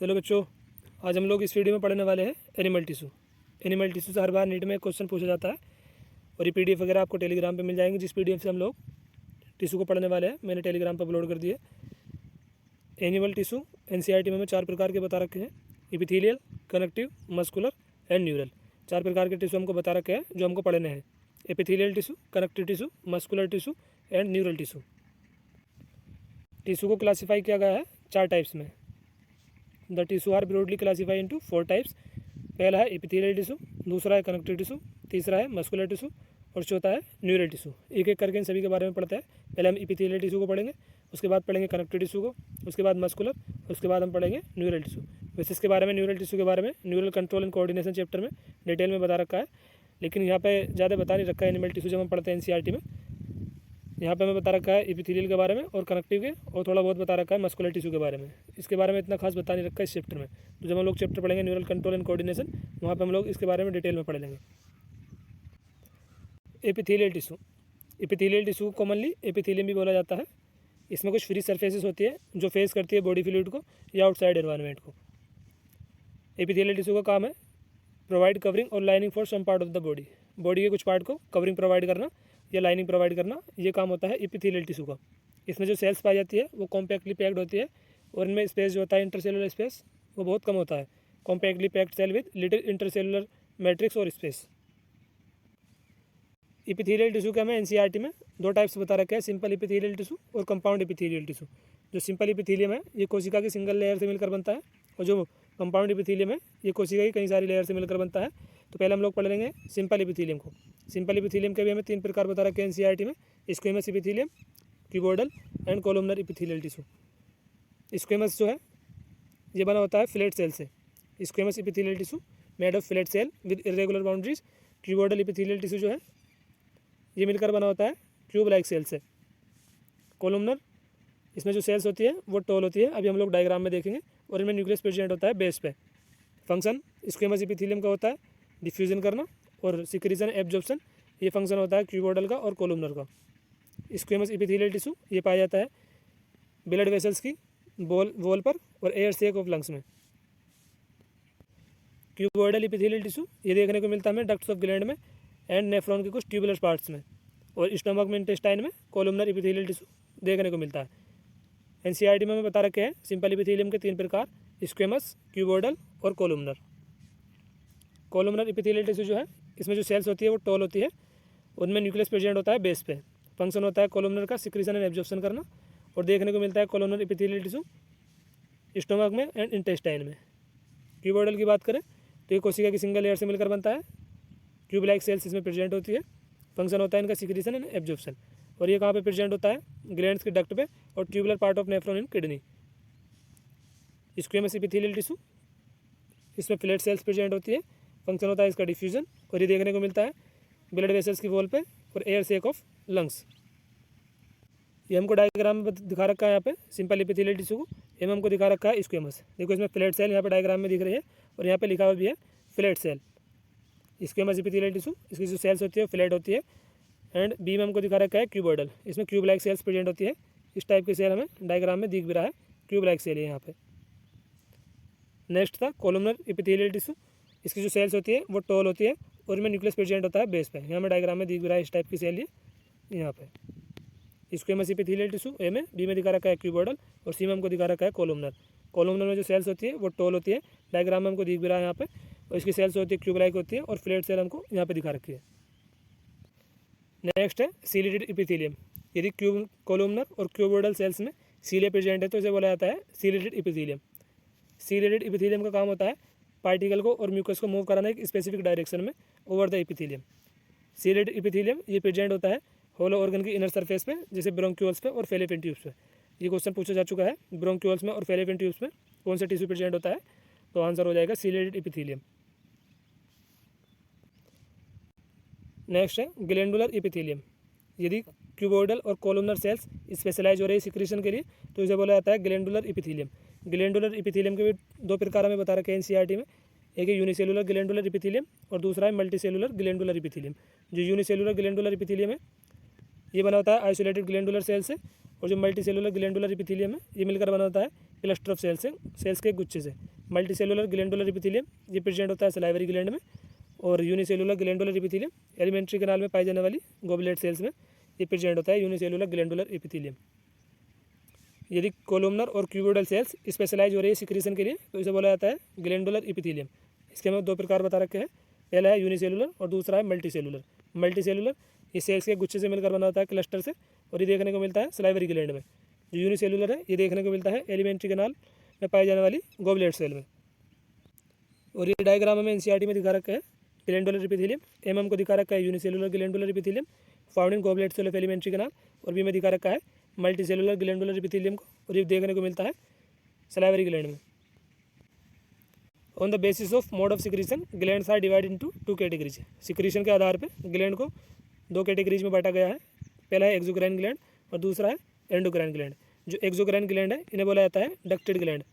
चलो बच्चों, आज हम लोग इस वीडियो में पढ़ने वाले हैं एनिमल टिश्यू। एनिमल टिश्यू से हर बार नीट में क्वेश्चन पूछा जाता है और ये पीडीएफ वगैरह आपको टेलीग्राम पे मिल जाएंगे। जिस पीडीएफ से हम लोग टिश्यू को पढ़ने वाले हैं मैंने टेलीग्राम पर अपलोड कर दिए। एनिमल टिश्यू एनसीईआरटी में 4 प्रकार के बता रखे हैं: epithelial, connective, muscular and neural. 4 प्रकार के टिश्यू हमको बता रखे हैं जो हमको पढ़ने हैं: epithelial tissue, connective tissue, muscular tissue and neural tissue. Tissue को क्लासीफाई किया गया है 4 टाइप्स में। The tissue are broadly classify into 4 types. पहला है एपिथेलियल टिश्यू, दूसरा है कनेक्टिव टिश्यू, तीसरा है मस्कुलर टिश्यू और चौथा है न्यूरल टिश्यू। एक एक करके इन सभी के बारे में पढ़ते हैं। पहले हम एपिथेलियल टिश्यू को पढ़ेंगे, उसके बाद पढ़ेंगे कनेक्टिव टिश्यू को, उसके बाद मस्कुलर, उसके बाद हम पढ़ेंगे न्यूरल टिश्यू। वैसे इसके बारे में न्यूरल टिश्यू के बारे में neural control and coordination chapter में डिटेल में बता रखा है, लेकिन यहाँ पे ज़्यादा बता नहीं रखा है एनिमल टिश्यू जब हम पढ़ते हैं एनसीईआरटी में। यहाँ पे हमें बता रखा है एपिथेलियल के बारे में और कनेक्टिव के, और थोड़ा बहुत बता रखा है मस्कुलर टिश्यू के बारे में। इसके बारे में इतना खास बता नहीं रखा है इस चैप्टर में। तो जब हम लोग चैप्टर पढ़ेंगे न्यूरल कंट्रोल एंड कोऑर्डिनेशन, वहाँ पे हम लोग इसके बारे में डिटेल में पढ़ लेंगे। एपिथेलियल टिश्यू, एपिथेलियल टिश्यू को कॉमनली एपिथेलियम भी बोला जाता है। इसमें कुछ फ्री सरफेसेस होती है जो फेस करती है बॉडी फ्लूइड को या आउटसाइड एनवायरनमेंट को। एपिथेलियल टिश्यू का काम है प्रोवाइड कवरिंग और lining for some part of the body. Body के कुछ पार्ट को कवरिंग प्रोवाइड करना या लाइनिंग प्रोवाइड करना, ये काम होता है एपिथेलियल टिश्यू का। इसमें जो सेल्स पाई जाती है वो कॉम्पैक्टली पैक्ड होती है और इनमें स्पेस जो होता है इंटरसेलुलर स्पेस वो बहुत कम होता है। Compactly packed cell with little intercellular matrix और स्पेस। एपिथेलियल टिश्यू के हमें एनसीईआरटी में 2 टाइप्स बता रखे हैं: सिंपल एपिथेलियल टिश्यू और कंपाउंड एपिथेलियल टिश्यू। जो सिंपल एपिथेलियम है ये कोशिका की सिंगल लेयर से मिलकर बनता है, और जो कंपाउंड एपिथेलियम है ये कोशिका की कई सारी लेयर से मिलकर बनता है। तो पहले हम लोग पढ़ लेंगे सिंपल एपिथेलियम को। सिंपल एपिथेलियम के भी हमें 3 प्रकार बता रखे हैं एनसीईआरटी में: squamous epithelium, cuboidal and columnar epithelial tissue. Squamous जो है ये बना होता है फ्लैट सेल से। Squamous epithelial tissue made of flat cell with irregular boundaries. Cuboidal epithelial tissue जो है ये मिलकर बना होता है क्यूब लाइक सेल से। कोलुमनर, इसमें जो सेल्स होती है वो टॉल होती है, अभी हम लोग डायग्राम में देखेंगे, और इनमें न्यूक्लियस प्रेजेंट होता है बेस पे। फंक्शन स्क्वेमस एपिथेलियम का होता है डिफ्यूजन करना और सिक्रीशन एब्जॉर्प्शन, ये फंक्शन होता है क्यूबोइडल का और कोलुमनर का। स्क्वेमस एपिथेलियल टिश्यू ये पाया जाता है ब्लड वेसल्स की वॉल पर और एयर सेक ऑफ लंग्स में। क्यूबोइडल एपिथेलियल टिश्यू ये देखने को मिलता है हमें डक्ट्स ऑफ ग्लैंड में एंड नेफ्रॉन के कुछ ट्यूबुलर पार्ट्स में, और स्टमक में इंटेस्टाइन में कोलुमनर एपिथेलियल टिश्यू देखने को मिलता है। एनसीईआरटी में हमें बता रखे हैं सिंपल एपिथेलियम के 3 प्रकार: स्क्वेमस, क्यूबोइडल और कोलुमनर। कोलुमनर एपिथेलियल टिश्यू जो है इसमें जो सेल्स होती है वो टॉल होती है, उनमें न्यूक्लियस प्रेजेंट होता है बेस पे। फंक्शन होता है कोलुमनर का सिक्रीशन एंड एब्जॉर्प्शन करना, और देखने को मिलता है कोलुमनर एपिथेलियल टिश्यू स्टमक में एंड इंटेस्टाइन में। क्यूबोइडल की बात करें तो ये कोशिका की सिंगल लेयर से मिलकर बनता है, क्यूब लाइक सेल्स इसमें प्रेजेंट होती है। फंक्शन होता है इनका सिक्रीशन एंड एब्जॉर्प्शन, और ये कहाँ पे प्रेजेंट होता है? ग्लैंड्स के डक्ट पे और tubular part of nephron in kidney. Squamous epithelial tissue इसमें फ्लैट सेल्स प्रेजेंट होती है, फंक्शन होता है इसका डिफ्यूजन, और ये देखने को मिलता है ब्लड वेसल्स की वॉल पे और एयर सेक ऑफ लंग्स। ये हमको डायग्राम में दिखा रखा है यहाँ पे सिंपल एपिथेलियल टिश्यू को, ये हमको दिखा रखा है स्क्वेमस। देखो इसमें फ्लैट सेल यहाँ पे डायग्राम में दिख रही है और यहाँ पे लिखा हुआ भी है flat cell. Squamous epithelial tissue इसकी जो सेल्स होती है फ्लैट होती है, एंड बी में हमको दिखा रखा है क्यूबोइडल, इसमें क्यूब लाइक सेल्स प्रेजेंट होती है। इस टाइप की सेल हमें डायग्राम में दिख भी रहा है, क्यूब लाइक सेल है यहाँ पे। नेक्स्ट था कोलुमनर एपिथेलियल टिश्यू, इसकी जो सेल्स होती है वो टॉल होती है और इनमें न्यूक्लियस प्रेजेंट होता है बेस पे। यहाँ में डायग्राम में दिख भी रहा है इस टाइप की सेल ये यहाँ पे। स्क्वेमस एपिथेलियल टिश्यू ए में, बी में दिखा रखा है क्यूबोइडल और सी में हमको दिखा रखा है कोलुमनर। कोलुमनर में जो सेल्स होती है वो टॉल होती है, डायग्राम में हमको दिख भी रहा है यहाँ पे, और इसकी सेल्स होती है क्यूब लाइक होती है, और फ्लैट सेल हमको यहाँ पे दिखा रखी है। नेक्स्ट है सीलेटेड एपिथेलियम। यदि क्यूब कोलुमनर और क्यूबोइडल सेल्स में सीले प्रेजेंट है तो इसे बोला जाता है सीलेटेड एपिथेलियम। सीलेटेड एपिथेलियम का काम होता है पार्टिकल को और म्यूकस को मूव कराना एक स्पेसिफिक डायरेक्शन में over the epithelium. Ciliated epithelium ये प्रेजेंट होता है होलो ऑर्गन की इनर सरफेस पे, जैसे ब्रोंक्यूल्स पे और फेलोपियन ट्यूब्स पे। ये क्वेश्चन पूछा जा चुका है, ब्रोंक्यूल्स में और फेलोपियन ट्यूब्स में कौन सा टिश्यू प्रेजेंट होता है, तो आंसर हो जाएगा सीलेटेड एपिथेलियम। नेक्स्ट है ग्लैंडुलर एपिथेलियम। यदि क्यूबोइडल और कोलुमनर सेल्स स्पेशलाइज हो रही है सिक्रीशन के लिए तो इसे बोला जाता है ग्लैंडुलर एपिथेलियम। ग्लैंडुलर एपिथेलियम के भी 2 प्रकार हमें बता रखे हैं एनसीईआरटी में, एक है यूनिसेलुलर ग्लैंडुलर एपिथेलियम और दूसरा है मल्टीसेलुलर ग्लैंडुलर एपिथेलियम। जो यूनिसेलुलर ग्लैंडुलर एपिथेलियम है ये बना होता है आइसोलेटेड ग्लैंडुलर सेल से, और जो मल्टी सेलुलर ग्लैंडुलर एपिथेलियम है ये मिलकर बना होता है क्लस्टर ऑफ सेल्स के एक गुच्छे से। मल्टी सेलुलर ग्लैंडुलर एपिथेलियम ये प्रेजेंट होता है सलाइवरी ग्लैंड में, और unicellular glandular epithelium alimentary canal में पाई जाने वाली गोबलेट सेल्स में ये प्रेजेंट होता है यूनिसेलुलर ग्लैंडुलर एपिथेलियम। यदि कोलुमनर और क्यूबोइडल सेल्स स्पेशलाइज हो रही है सिक्रीशन के लिए तो इसे बोला जाता है ग्लैंडुलर एपिथेलियम। इसके हमें दो प्रकार बता रखे हैं, पहला है यूनिसेलुलर और दूसरा है मल्टी सेलुलर। मल्टी सेलुलर ये सेल्स के गुच्छे से मिलकर बना होता है क्लस्टर से, और ये देखने को मिलता है सलाइवरी ग्लैंड में। जो यूनिसेलुलर है ये देखने को मिलता है एलिमेंट्री कैनाल में पाई जाने वाली गोबलेट सेल में। और ये डायग्राम हमें एनसीईआरटी में दिखा रखा है ग्लैंडुलर एपिथेलियम। एम हमको दिखा रखा है unicellular glandular epithelium found in goblet cell of alimentary canal, और भी में दिखा रखा है मल्टी सेलुलर ग्लैंडुलर एपिथेलियम को, और ये देखने को मिलता है सलाइवरी ग्लैंड में। On the basis of mode of secretion glands are divide into two categories. Secretion के आधार पे ग्लैंड को दो कैटेगरीज में बांटा गया है, पहला है एक्सोक्राइन ग्लैंड और दूसरा है एंडोक्राइन ग्लैंड। जो एक्सोक्राइन ग्लैंड है इन्हें बोला जाता है डक्टेड ग्लैंड।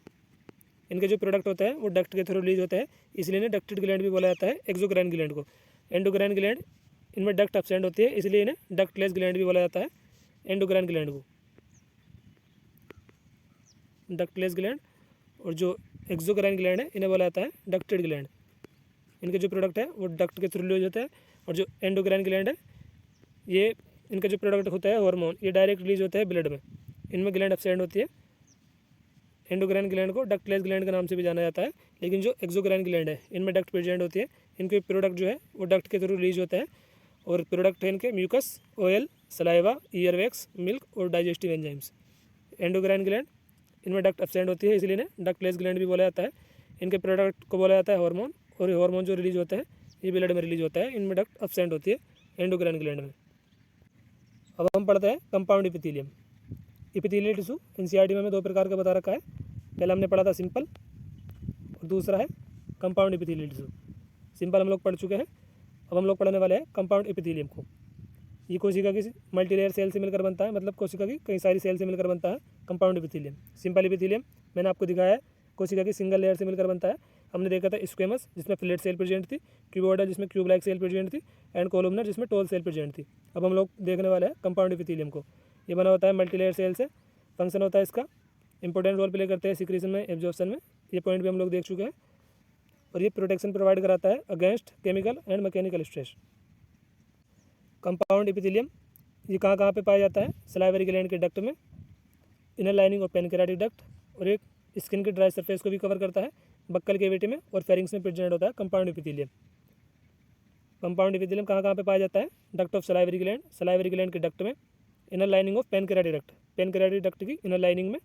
इनके जो प्रोडक्ट होते हैं वो डक्ट के थ्रू रिलीज होते हैं, इसलिए इन्हें डक्टेड ग्लैंड भी बोला जाता है एक्सोक्राइन ग्लैंड को। एंडोक्राइन ग्लैंड इनमें डक्ट एब्सेंट होती है, इसलिए इन्हें डक्टलेस ग्लैंड भी बोला जाता है एंडोक्राइन ग्लैंड को, डक्टलेस ग्लैंड। और जो एक्सोक्राइन ग्लैंड है इन्हें बोला जाता है डक्टेड ग्लैंड। इनके जो प्रोडक्ट है वो डक्ट के थ्रू रिलीज होते हैं। और जो एंडोक्राइन ग्लैंड है ये इनका जो प्रोडक्ट होता है हार्मोन ये डायरेक्ट रिलीज होता है ब्लड में, इनमें ग्लैंड एब्सेंट होती है। एंडोक्राइन ग्लैंड को डक्टलेस ग्लैंड के नाम से भी जाना जाता है, लेकिन जो एक्सोक्राइन ग्लैंड है इनमें डक्ट प्रेजेंट होती है। इनके प्रोडक्ट जो है वो डक्ट के थ्रू रिलीज होता है, और प्रोडक्ट है इनके mucus, oil, saliva, ear wax, milk और डाइजेस्टिव एंजाइम्स। एंडोक्राइन ग्लैंड इनमें डक्ट एब्सेंट होती है, इसलिए इन्हें डक्टलेस ग्लैंड भी बोला जाता है। इनके प्रोडक्ट को बोला जाता है हार्मोन, और ये हार्मोन जो रिलीज होता है ये ब्लड में रिलीज होता है, इनमें डक्ट एब्सेंट होती है एंडोक्राइन ग्लैंड में। अब हम पढ़ते हैं compound epithelium. Epithelial tissue NCERT में हमें दो प्रकार का बता रखा है, पहला हमने पढ़ा था सिंपल और दूसरा है कंपाउंड एपिथेलियल टिश्यू। सिंपल हम लोग पढ़ चुके हैं, अब हम लोग पढ़ने वाले हैं कंपाउंड एपिथेलियम को। ये कोशिका की मल्टीलेयर सेल से मिलकर बनता है, मतलब कोशिका की कई सारी सेल से मिलकर बनता है कंपाउंड एपिथेलियम। सिंपल एपिथेलियम मैंने आपको दिखाया है कोशिका की सिंगल लेयर से मिलकर बनता है। हमने देखा था स्क्वेमस जिसमें फ्लैट सेल प्रेजेंट थी, क्यूबोइडल जिसमें क्यूब लाइक सेल प्रेजेंट थी, एंड कोलुमनर जिसमें टोल सेल प्रेजेंट थी। अब हम लोग देखने वाले हैं कंपाउंड एपिथेलियम को। ये बना होता है मल्टीलेयर सेल से। फंक्शन होता है इसका, इंपॉर्टेंट रोल प्ले करते हैं सिक्रीशन में, एब्जॉर्प्शन में, ये पॉइंट भी हम लोग देख चुके हैं। और ये प्रोटेक्शन प्रोवाइड कराता है against chemical and mechanical stress. Compound epithelium ये कहाँ पे पाया जाता है? सलाइवरी ग्लैंड के डक्ट में, इनर लाइनिंग और पेनक्रेटिक डक्ट, और एक स्किन के ड्राई सरफेस को भी कवर करता है, बक्कल कैविटी में और फेरिंग्स में प्रेजेंट होता है कंपाउंड एपिथेलियम। कंपाउंड एपिथेलियम कहाँ पे पाया जाता है? Duct of salivary gland, salivary gland के डक्ट में, inner lining of pancreatic duct, pancreatic duct की इनर लाइनिंग में,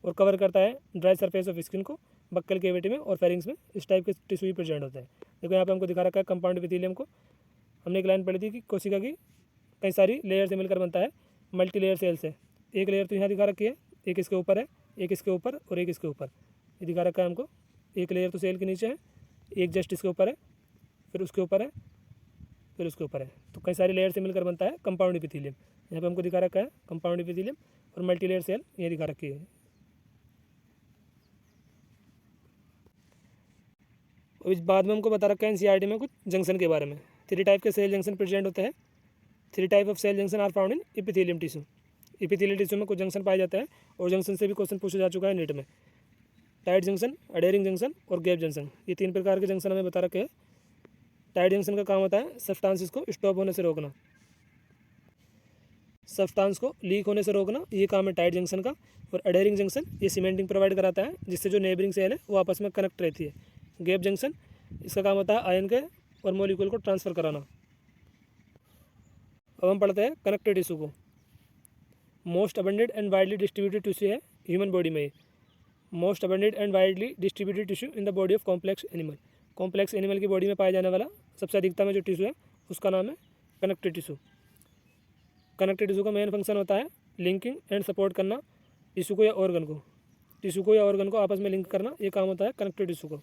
और कवर करता है ड्राई सरफेस ऑफ स्किन को, बक्कल कैविटी में और फेरिंग्स में। इस टाइप के टिश्यू ही प्रेजेंट होता है। देखो यहाँ पे हमको दिखा रखा है कंपाउंड एपिथेलियम को। हमने एक लाइन पढ़ी थी कि कोशिका की कई सारी लेयर से मिलकर बनता है, मल्टी लेयर सेल से। एक लेयर तो यहाँ दिखा रखी है, एक इसके ऊपर है, एक इसके ऊपर और एक इसके ऊपर, ये दिखा रखा है हमको। एक लेयर तो सेल के नीचे है, एक जस्ट इसके ऊपर है, फिर उसके ऊपर है, फिर उसके ऊपर है। तो कई सारी लेयर से मिलकर बनता है कंपाउंड एपिथेलियम। यहाँ पे हमको दिखा रखा है कंपाउंड एपिथेलियम और मल्टी लेयर सेल ये दिखा रखी है। और इस बाद में हमको बता रखा है एनसीईआरटी में कुछ जंक्शन के बारे में। 3 टाइप के सेल जंक्शन प्रेजेंट होते हैं। 3 type of cell junction are found in epithelium tissue. Epithelial tissue में कुछ जंक्शन पाए जाते हैं, और जंक्शन से भी क्वेश्चन पूछा जा चुका है नीट में। टाइट जंक्शन, अडेरिंग जंक्शन और गैप जंक्शन, ये 3 प्रकार के जंक्शन हमें बता रखे हैं। टाइट जंक्शन का काम होता है सब्सटेंसेस को स्टॉप होने से रोकना, सब्सटेंस को लीक होने से रोकना, ये काम है टाइट जंक्शन का। और अडेरिंग जंक्शन ये सीमेंटिंग प्रोवाइड कराता है, जिससे जो नेबरिंग सेल है वो आपस में कनेक्ट रहती है। गैप जंक्शन इसका काम होता है आयन के और मॉलिक्यूल को ट्रांसफ़र कराना। अब हम पढ़ते हैं कनेक्टिव टिश्यू को। Most abundant and widely distributed tissue है ह्यूमन बॉडी में। Most abundant and widely distributed tissue in the body of complex animal. Complex animal की बॉडी में पाया जाने वाला सबसे अधिकता में जो टिश्यू है उसका नाम है कनेक्टिव टिश्यू। कनेक्टिव टिश्यू का मेन फंक्शन होता है लिंकिंग एंड सपोर्ट करना टिश्यू को या ऑर्गन को, टिश्यू को या ऑर्गन को आपस में लिंक करना, ये काम होता है कनेक्टिव टिश्यू को।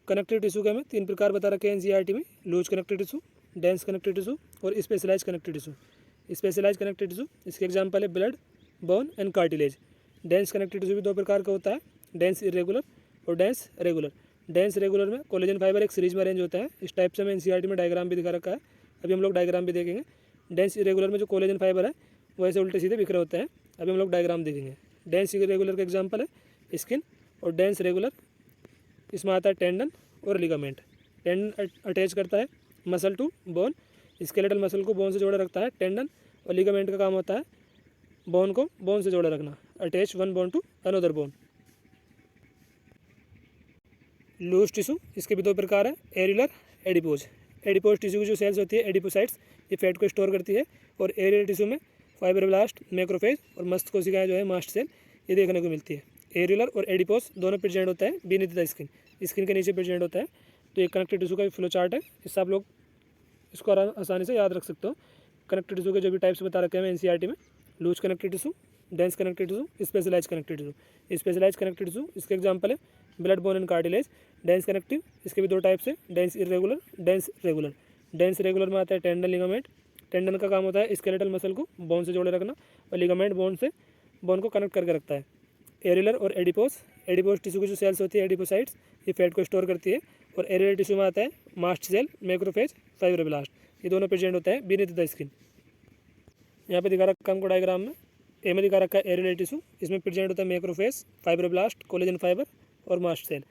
कनेक्टिव टिश्यू के हमें 3 प्रकार बता रखे हैं एनसीईआरटी में, loose connective tissue, dense connective tissue और specialise connective tissue. Specialise connective tissue इसके एग्जांपल है blood, bone and cartilage. Dense connective tissue भी 2 प्रकार का होता है, डेंस इरेगुलर और डेंस रेगुलर। डेंस रेगुलर में कोलेजन फाइबर एक सीरीज में अरेंज होता है। इस टाइप से हमें एनसीईआरटी में डायग्राम भी दिखा रखा है, अभी हम लोग डायग्राम भी देखेंगे। डेंस इरेगुलर में जो कोलेजन फाइबर है वो ऐसे उल्टे सीधे बिखरे होते हैं। अभी हम लोग डायग्राम देखेंगे। डेंस इरेगुलर का एग्जांपल है स्किन, और डेंस रेगुलर इसमें आता है टेंडन और लिगामेंट। टेंडन अटैच करता है muscle to bone, skeletal muscle को बोन से जोड़े रखता है टेंडन, और लिगामेंट का काम होता है बोन को बोन से जोड़े रखना, attach one bone to another bone. Loose tissue, इसके भी दो प्रकार है, एरिलर, एडिपोज। एडिपोज टिश्यू की जो सेल्स होती है एडिपोसाइट्स, ये फैट को स्टोर करती है, और एरिलर टिश्यू में फाइब्रोब्लास्ट, मैक्रोफेज और मस्त कोशिकाएं जो है मास्ट सेल, ये देखने को मिलती है। एरिलर और एडिपोज दोनों प्रेजेंट होता है बीनीथ द स्किन, स्किन के नीचे प्रेजेंट होता है। तो ये कनेक्टिव टिश्यू का फ्लो चार्ट है, इससे आप लोग इसको आसानी से याद रख सकते हो। कनेक्टिव टिश्यू के जो भी टाइप्स बता रखे हैं एनसीईआरटी में, loose connective tissue, dense connective tissue, specialise connective tissue. Specialise connective tissue इसके एग्जांपल है blood bone and cartilage. Dense connective, इसके भी दो टाइप्स है, dense irregular, dense regular. Dense regular में आता है टेंडन, लिगामेंट। टेंडन का काम होता है स्केलेटल मसल को बोन से जोड़े रखना, और लिगामेंट बोन को कनेक्ट करके रखता है। एरिलर और एडिपोज, एडिपोज टिश्यू की जो सेल्स होती है एडिपोसाइट्स, ये फैट को स्टोर करती है, और एरिलर टिश्यू में आता है मास्ट सेल, मैक्रोफेज, फाइब्रोब्लास्ट, ये दोनों प्रेजेंट होता है बीनीथ द स्किन। यहाँ पे दिखा रखा हमको डायग्राम में, ए में दिखा रखा है एरिलर टिश्यू, इसमें प्रेजेंट होता है मैक्रोफेज, फाइब्रोब्लास्ट, कोलेजन फाइबर और मास्ट सेल।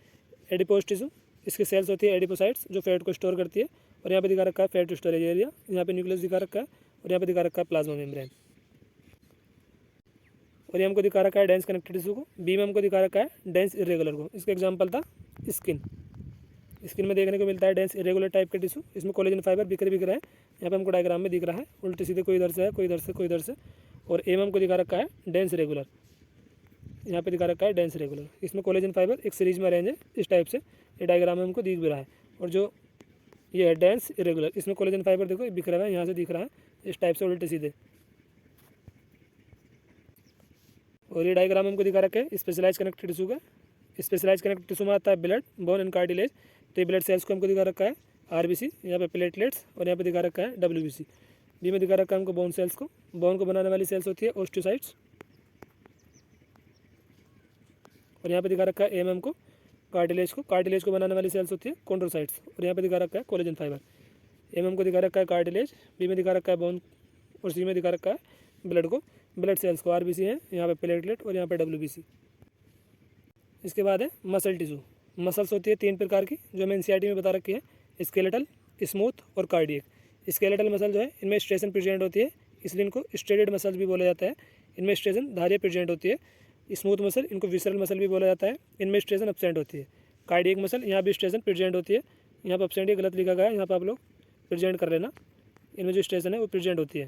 एडिपोज टिश्यू, इसकी सेल्स होती है एडिपोसाइट्स जो फैट को स्टोर करती है, और यहाँ पे दिखा रखा है फैट स्टोरेज एरिया, यहाँ पे न्यूक्लियस दिखा रखा है, और यहाँ पे दिखा रखा है प्लाज्मा मेम्ब्रेन। और ये हमको दिखा रखा है डेंस कनेक्टिव टिश्यू को, बी में हमको दिखा रखा है डेंस इरेगुलर को। इसका एग्जांपल था स्किन। स्किन में देखने को मिलता है डेंस इरेगुलर टाइप के टिश्यू, इसमें कोलेजन फाइबर बिखरे बिखरे है, यहाँ पे हमको डायग्राम में दिख रहा है उल्टे सीधे, कोई इधर से है, कोई इधर से, कोई इधर से। और ए में हमको दिखा रखा है डेंस रेगुलर, यहाँ पे दिखा रखा है डेंस रेगुलर, इसमें कोलेजन फाइबर एक सीरीज में अरेंज है इस टाइप से, ये डायग्राम में हमको दिख भी रहा है। और जो ये है डेंस इरेगुलर, इसमें कोलेजन फाइबर देखो बिखरा हुआ है, यहाँ से दिख रहा है इस टाइप से उल्टे सीधे। और ये डायग्राम हमको दिखा रखा है स्पेशलाइज कनेक्टिव टिश्यू का। स्पेशलाइज कनेक्टिव टिश्यू में आता है ब्लड, बोन एंड कार्टिलेज। तो ये ब्लड सेल्स को हमको दिखा रखा है आरबीसी, यहाँ पे प्लेटलेट्स, और यहाँ पे दिखा रखा है डब्ल्यूबीसी। बी में दिखा रखा है हमको बोन सेल्स को, बोन को बनाने वाली सेल्स होती है ओस्टियोसाइट्स। और यहाँ पे दिखा रखा है ए में हमको कार्टिलेज को बनाने वाली सेल्स होती है कॉन्ड्रोसाइट्स। और यहाँ पे दिखा रखा है कोलेजन फाइबर। ए में हमको दिखा रखा है कार्टिलेज, बी में दिखा रखा है बोन, और सी में दिखा रखा है ब्लड सेल्स को, आरबीसी है, यहाँ पे प्लेटलेट और यहाँ पे डब्ल्यूबीसी। इसके बाद है मसल टिश्यू। मसल्स होती है तीन प्रकार की जो हमें एनसीईआरटी में बता रखी है, स्केलेटल, स्मूथ और कार्डियक। स्केलेटल मसल जो है इनमें स्ट्रेसन प्रेजेंट होती है, इसलिए इनको स्ट्रेटेड मसल भी बोला जाता है। इनमें स्ट्रेसन धारियाँ प्रेजेंट होती है। स्मूथ मसल, इनको विसरल मसल भी बोला जाता है, इनमें स्ट्रेसन एब्सेंट होती है। कार्डियक मसल, यहाँ भी स्ट्रेसन प्रेजेंट होती है, यहाँ पर एब्सेंट गलत लिखा गया है, यहाँ पर आप लोग प्रेजेंट कर लेना। इनमें जो स्ट्रेसन है वो प्रेजेंट होती है,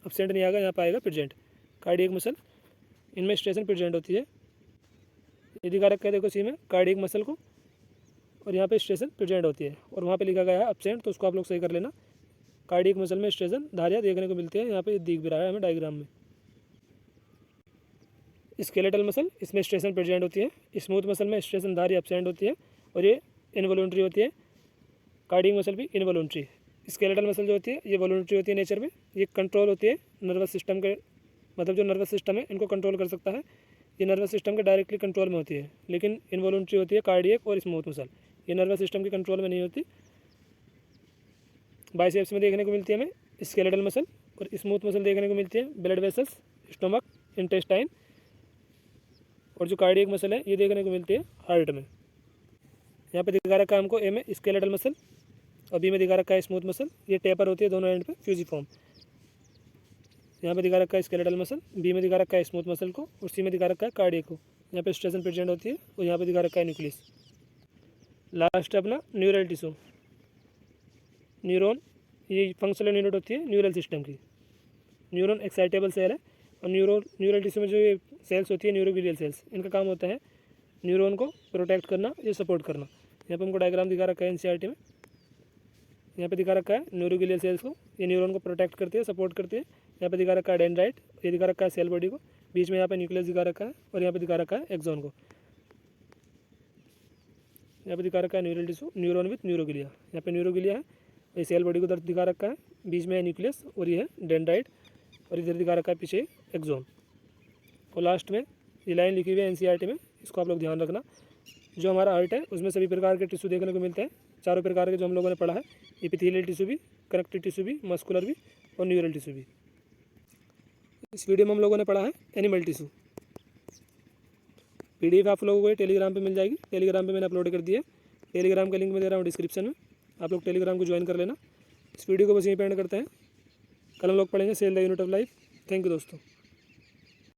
एब्सेंट नहीं आएगा, यहाँ पर आएगा प्रेजेंट। कार्डियक मसल, इनमें स्ट्रेसन प्रेजेंट होती है, ये दिखा रखा है देखो सी में कार्डियक मसल को, और यहाँ पे स्ट्रेसन प्रेजेंट होती है, और वहाँ पे लिखा गया है एब्सेंट, तो उसको आप लोग सही कर लेना। कार्डियक मसल में स्ट्रेसन धारियाँ देखने को मिलती है, यहाँ पे दिख भी रहा है हमें डायग्राम में। स्केलेटल मसल, इसमें स्ट्रेसन प्रेजेंट होती है। स्मूथ मसल में स्ट्रेसन धारियाँ एब्सेंट होती है, और ये इनवॉलंटरी होती है। कार्डियक मसल भी इनवॉलंटरी। स्केलेटल मसल जो होती है ये वॉलंटरी होती है नेचर में, ये कंट्रोल होती है नर्वस सिस्टम के, मतलब जो नर्वस सिस्टम है इनको कंट्रोल कर सकता है, ये नर्वस सिस्टम के डायरेक्टली कंट्रोल में होती है। लेकिन इनवॉलंटरी होती है कार्डियक और स्मूथ मसल, ये नर्वस सिस्टम के कंट्रोल में नहीं होती। बाइसेप्स में देखने को मिलती है हमें स्केलेटल मसल, और स्मूथ मसल देखने को मिलती है ब्लड वेसल्स, स्टमक, इंटेस्टाइन। और जो कार्डियक मसल है ये देखने को मिलती है हार्ट में। यहाँ पे दिखा रखा है हमको ए में स्केलेटल मसल, और बी में दिखा रखा है स्मूथ मसल, ये टेपर होती है दोनों एंड पे फ्यूजिफॉर्म। यहाँ पे दिखा रखा है स्केलेटल मसल, बी में दिखा रखा है स्मूथ मसल को, और सी में दिखा रखा है कार्डियक को। यहाँ पे स्ट्रेसन प्रेजेंट होती है, और यहाँ पे दिखा रखा है न्यूक्लियस। लास्ट अपना न्यूरल टिश्यू। न्यूरॉन, ये फंक्शनल यूनिट होती है न्यूरल सिस्टम की। न्यूरॉन एक्साइटेबल सेल है, और न्यूरल टिश्यू में जो ये सेल्स होती है न्यूरोग्लियल सेल्स, इनका काम होता है न्यूरॉन को प्रोटेक्ट करना या सपोर्ट करना। यहाँ पे हमको डायग्राम दिखा रखा है एनसीईआरटी में, यहाँ पे दिखा रखा है न्यूरोग्लियल सेल्स को, ये न्यूरॉन को प्रोटेक्ट करती है, सपोर्ट करती है। यहाँ पे दिखा रखा है डेंड्राइट, ये दिखा रखा है सेल बॉडी को, बीच में यहाँ पे न्यूक्लियस दिखा रखा है, और यहाँ पे दिखा रखा है एक्सॉन को। यहाँ पे दिखा रखा है neural tissue, neuron with neuroglia, यहाँ पे न्यूरोग्लिया है, ये सेल बॉडी को दर्द दिखा रखा है, बीच में है न्यूक्लियस, और ये है डेंड्राइट, और इधर दिखा रखा है पीछे एक्सॉन। और लास्ट में ये लाइन लिखी हुई है एनसीईआरटी में, इसको आप लोग ध्यान रखना। जो हमारा हार्ट है उसमें सभी प्रकार के टिश्यू देखने को मिलते हैं, चारों प्रकार के जो हम लोगों ने पढ़ा है, एपिथेलियल टिश्यू भी, कनेक्टिव टिश्यू भी, मस्कुलर भी और न्यूरल टिश्यू भी। इस वीडियो में हम लोगों ने पढ़ा है एनिमल टिश्यू। PDF आप लोगों को टेलीग्राम पे मिल जाएगी, टेलीग्राम पे मैंने अपलोड कर दिया है। टेलीग्राम का लिंक मैं दे रहा हूँ डिस्क्रिप्शन में, आप लोग टेलीग्राम को ज्वाइन कर लेना। इस वीडियो को बस यहीं पे एंड करते हैं। कल हम लोग पढ़ेंगे cell the unit of life. Thank you दोस्तों।